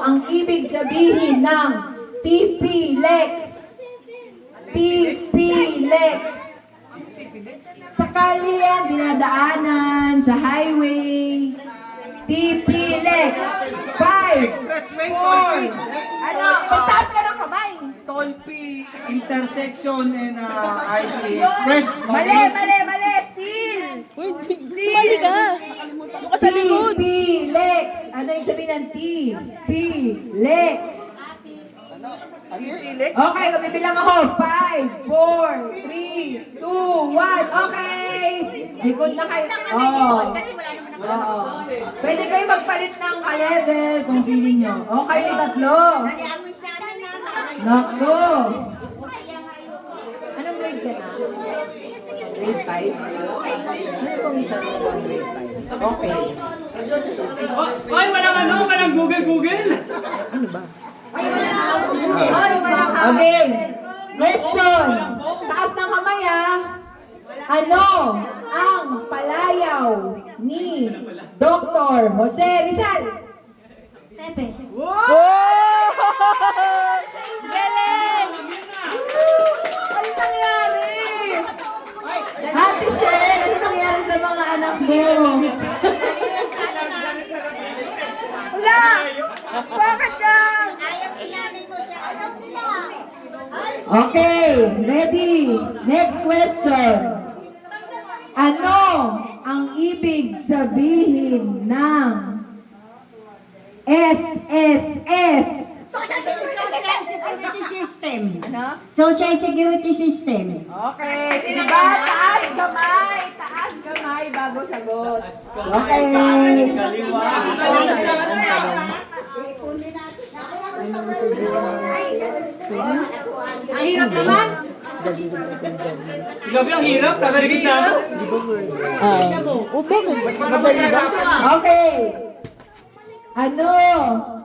ang ibig sabihin ng TP-Lex? TP-Lex. Sa kalye yan, dinadaanan, sa highway. TP-Lex. 5, Expressway, 4. Ano? Pagtaas ka ng kamay. Tolpi, intersection, and IP Express. Mali, mali, mali. Still. Mali ka. Mukha sa likod. TP-Lex. Ano yung sabihin ng TP-Lex? Felix? Okay, mabibilang ako. 5, 4, 3, 2, 1. Okay. Likod na kayo. Oo. Oo. Pwede kayo magpalit ng ka-level kung feeling nyo. Okay, yung tatlo. Nakdo. Anong grade ka na? Grade 5? Ano bang isa mo ang grade 5? Okay. Hoy, walang Google. Okay. Question. Taas ng kamay ha. Ano ang palayaw ni Dr. Jose Rizal? Pepe. Galing! Ano nangyari? Ate Sel, ano nangyari sa mga anak mo? Wala! Bakit ka? Okay, ready. Next question. Ano ang ibig sabihin ng SSS? Security System. Ano? Social Security System. Okay, diba? Taas kamay bago sagot. Okay. Ang hirap naman. Grabe ang hirap, tatarigin na ako. Madali ba? Okay. Ano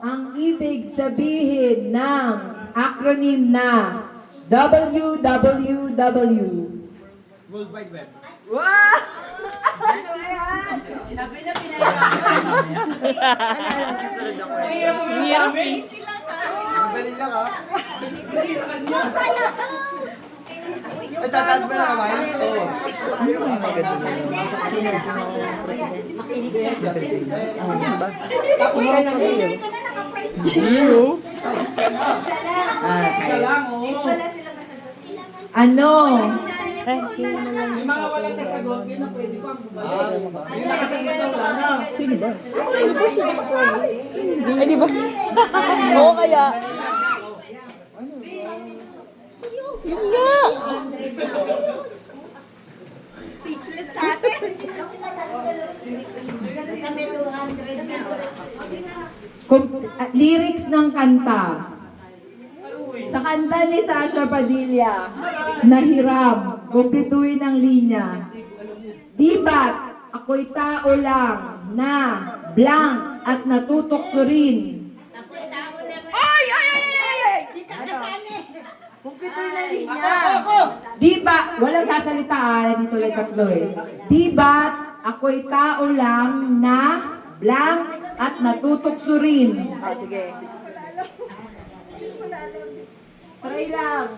ang ibig sabihin ng acronym na WWW? World Wide Web. Wow! Ano yan? Hirap eh. Madali lang ha. Ay, tataas ba na kamay? Oo. Tapos ka na Isa lang, oo. Ano? May mga walang nasagot, yun ang pwede ko ang bumalik. Yung nakasagot na wala na. Ay, di ba? Oo, kaya. Yun nga. Speechless natin. Lyrics ng kanta. Sa kanta ni Sasha Padilla, Nahiram, kumpletuhin ang linya. Di ba't ako'y tao lang na blank at natutokso rin? Ay! Kumpletuhin ang linya. Di ba, walang sasalita dito lang tatlo eh. Di ba't ako'y tao lang na blank at natutokso rin? Sige. Try lang.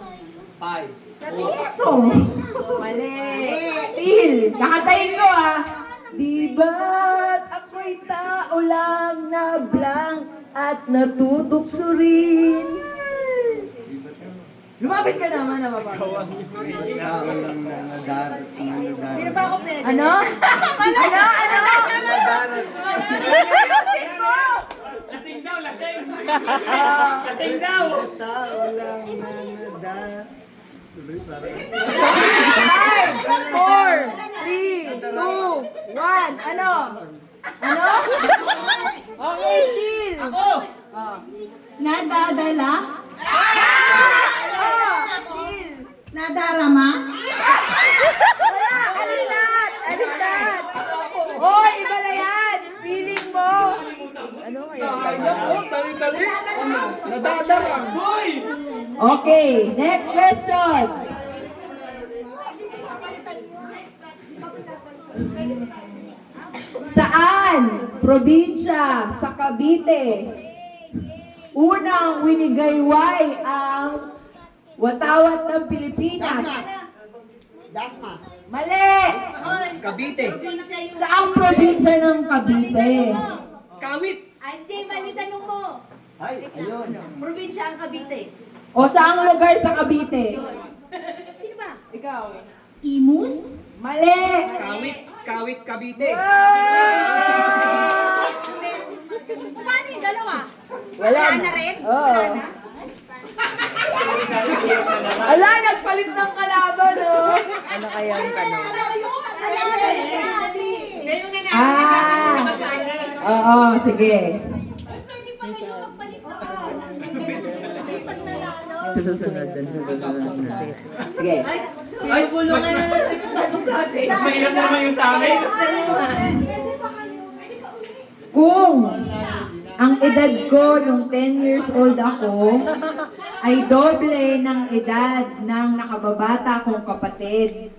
5. Natutokso. Mali. Still. Kakatayin ko Di ba't ako'y tao lang na blank at natutokso rin? Lumapit ka naman na mapagawa. Tao lang na nadarat. Sino ba ako pwede? Ano? Ano? Nadarat. Ayusin mo! Lasing daw. Lasing daw. Tao lang na nadarat. Tuloy parang. 5, 4, 3, 2, 1. Ano? Ano? Okay, still. Ako! Nadadala. Still. Nadarama. Wala! Alinat! Alinat! Hoy, iba na yan! Feeling mo! Ano kaya? Dali-dali. Nadadarang. Boy! Okay, next question. Saan probinsya sa Cavite ng Winigayway ang watawat ng Pilipinas? Dasma. Mali! Cavite. Saang probinsya ng Cavite? Kawit. Anjay, mali tanong mo. Ay, ayun. Probinsya ang Cavite. O saang lugar sa Cavite? Sino ba? Ikaw. Imus? Mali! Kawit, Cavite. Paano yung dalawa? Wala na rin? Oo. Ala, nagpalit ng kalaban, oh. Ano kaya ang tanong? Oo, sige. Susunod dun, susunod. Sige. Ay, bulungan na lang ito tanong sa atin. Mas mahirap na naman yung sa amin. Kung ang edad ko nung 10 years old ako ay doble ng edad ng nakababata kong kapatid.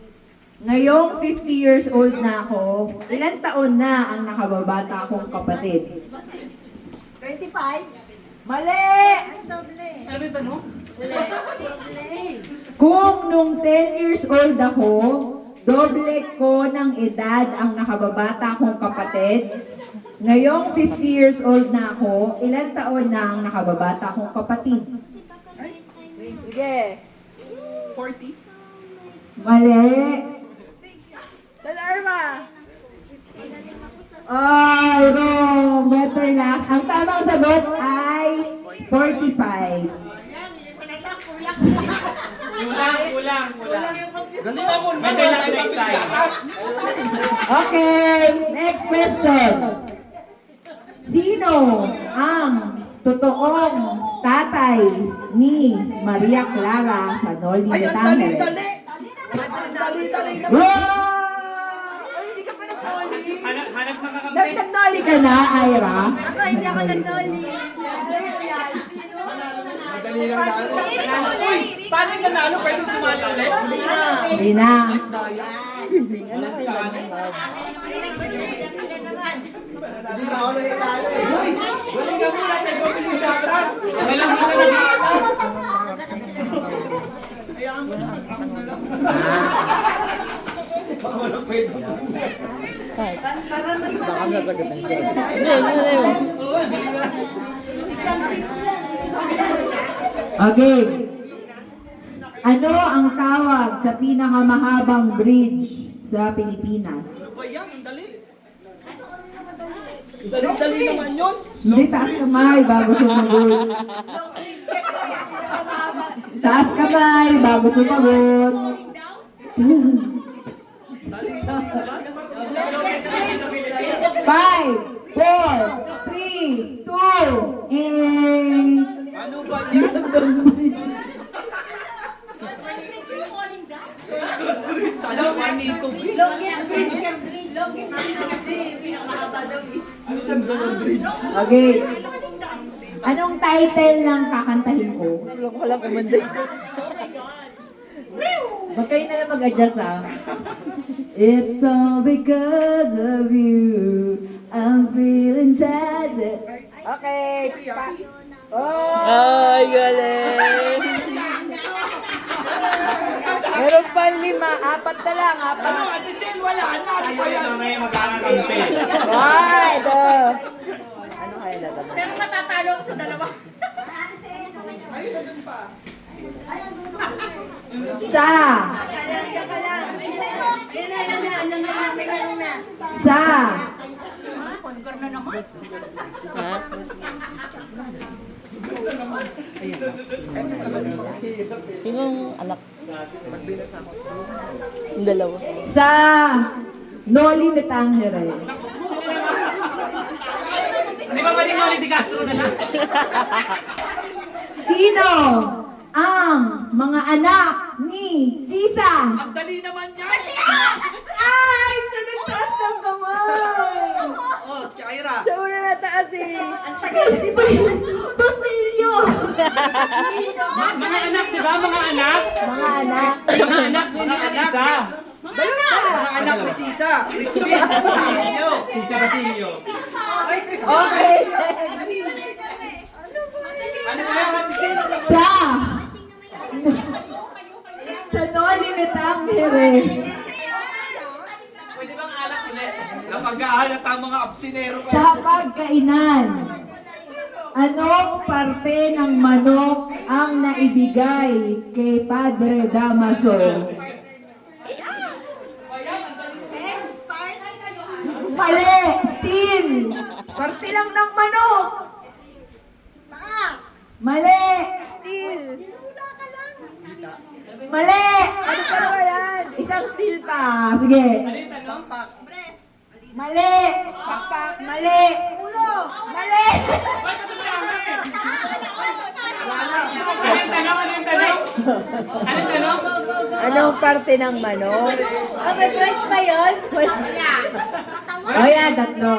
Ngayong 50 years old na ako, ilang taon na ang nakababata kong kapatid? 25? Mali! Ano ba yung tanong? Kung nung 10 years old ako, doble ko ng edad ang nakababata kong kapatid. Ngayong 50 years old na ako, ilang taon na ang nakababata kong kapatid? Sige. 40. Mali. Talarma! Ay, wrong. Better luck. Ang tamang sagot ay 45. Kulang. Ganito mo naman. Better luck next time. Okay, next question. Sino ang totoong tatay ni Maria Clara sa Noli Ay, de ang Tangere? dali. Wow! Ay, hindi ka pa nag-Noli. Hanap na kakabit. Nag-Noli ka na, Ira? Ako, hindi ako nag-dolly. Alam mo yan. Madali lang na. Uy, paano yung nanalo? Pwede sumali ulit? Hindi na. Hindi ba ako nangyayari? Uy, galing ka muna. Nagpapili ka atras. Walang isa na Para mas madali. Okay. Ano ang tawag sa pinakamahabang bridge sa Pilipinas? Ano ba yan? Ang dali. Dali naman yun. Hindi, taas kamay bago sumagot. Taas kamay bago sumagot. Five, four, three, two, and... Ano ba yan? Sana panito. Longest bridge kasi. Pinakamahaba daw. Ano saan doon ang bridge? Okay. Anong title ng kakantahin ko? Walang kumanda. Huwag kayo na lang mag-adjust, ha? It's all because of you. I'm feeling sad. Okay. Oh! Ay, galing! Meron pa 5. 4 na lang. Ano, Ate Sel, wala na. Ano ba yan? Mamaya magkakakampi. Right. Ano kaya lalabas? Pero matatalo ako sa dalawa. Sa. Yan ka lang. Yan na. Sa. Ha? Sinong anak? Yung dalawa. Sa. Noli de Tangere. Di ba pwede Noli de Castro na lang? Sino ang mga anak ni Sisa? Ang dali naman yan. Ay! Siya nagtaas ng kamay! Oh, si Ira. Siya una nataas eh. Ang tagal si Basilio! Mga anak, di ba? Mga anak? Mga anak. Mga anak, so hindi ka isa. Mga anak ni Sisa. Crispin. Basilio. Sisa Basilio. Okay. Ano ba yan? Metangere. Pwede bang alak ulit? Napag-aalat ang mga absinero ko. Sa hapagkainan, anong parte ng manok ang naibigay kay Padre Damaso? Mali! Steel! Parte lang ng manok! Mali! Steel! Mali! Ano pa ba yan? Isang steel pa. Sige. Mali! Pakpak! Mali! Ulo! Mali! Anong parte ng manok? Ah, may price ba yun? O yan, tatlo.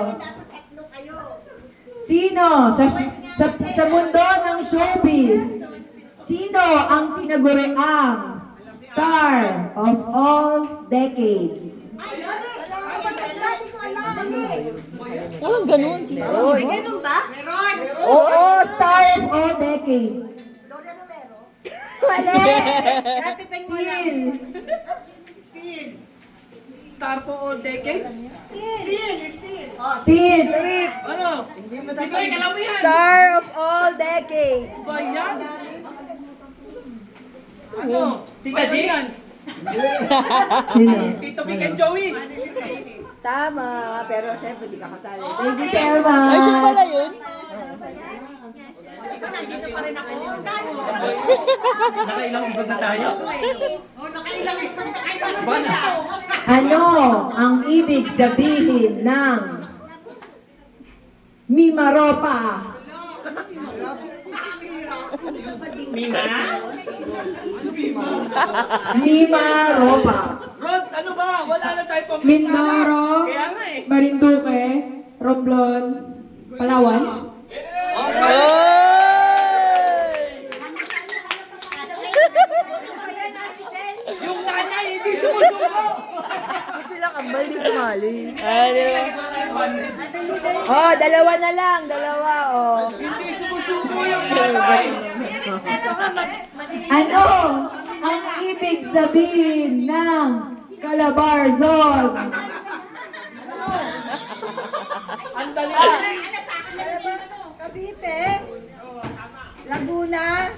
Sino sa mundo ng showbiz, sino ang tinaguriang star of all decades? Walang ganun. May ganun ba? Oo, star of all decades. Mali! Dati pa yung wala. Steel. Star for all decades? Steel. Trip. Ano? Hindi mo alam mo yan. Star of all decades. Ba yan? Ano? Tita G? Yan. Sino? Tito Vic and Joey. Tama, pero siyempre di ka kasali. Thank you, Selma. Ay, siya pala yun. Nakailang ibag na tayo? Ano ang ibig sabihin ng Mimaropa? Mima? Mimaropa. Rod, ano ba? Wala na tayo pang Mindoro, Kaya nga eh. Marinduque, Romblon, Palawan. Yung nanay, hindi sumusuko. Sila kambal di sumali. Ah, di ba? Oh, dalawa na lang. Dalawa, oh. Hindi sumusuko yung nanay. Ano ang ibig sabihin ng Calabarzon? Ang dali na. Cavite. Laguna.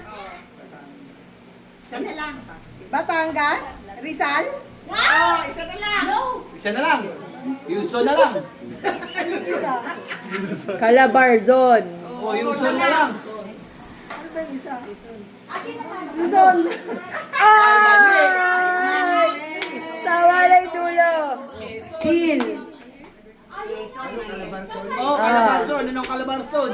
Isa na lang. Batangas. Rizal. Wow! Isa na lang. No. Isa na lang. Yuso na lang. Calabarzon. O, yuso na lang. Luzon. Ay! Tawa lang dulo. Steel. Oh, Calabarzon. Anong Calabarzon?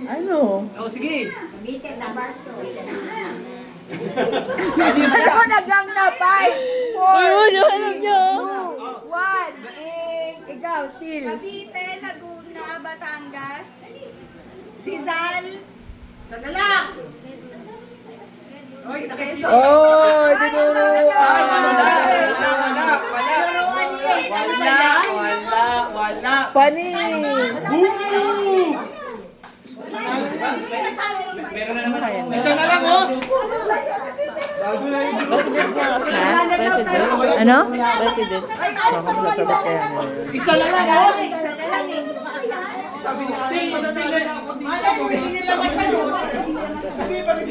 Ano? Oh, sige. Ano nagang na 5, 4, Ano, alam niyo? 1. Ikaw, Steel. Cavite, Laguna, Batangas. Rizal. Isa na lang. Oy, Quezon. Oh, tinuro. Wala. Panis. Meron na naman ako. Isa na lang, oh. Ano? President. Isa na lang, oh. Isa na lang eh.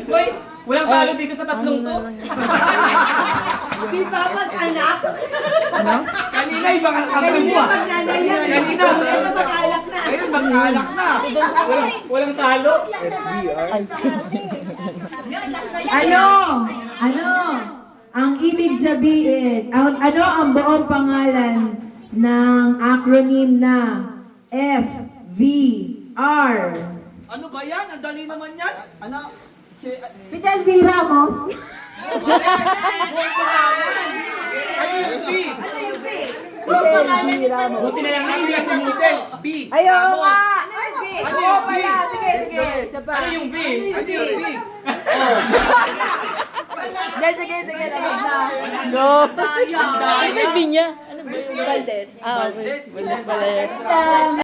Hoy, walang talo dito sa tatlong to. Di ba mag-anak? Kanina, iba kang kamay mo, ah. Magnanaya. Kanina. Ito mag-alak na. Ayun, mag-alak na. Walang talo. Ano? Ano? Ang ibig sabihin, ano ang buong pangalan ng acronym na FVR? Ano ba yan? Ang dali naman yan. Ano? Fidel V. Ramos. Ano yung B? Fidel V. Ramos. Buti na lang hindi lang sa model. B. Ay, oo nga. Ano Oo yung B? pala. Sige, sige. Isa pa. Ano yung B? Ano yung B? Sige, sige, sige. Tapos na. Go. Ano ba yung niya? Ano ba yung Valdez? Ah, Valdez. Valdez pala yan.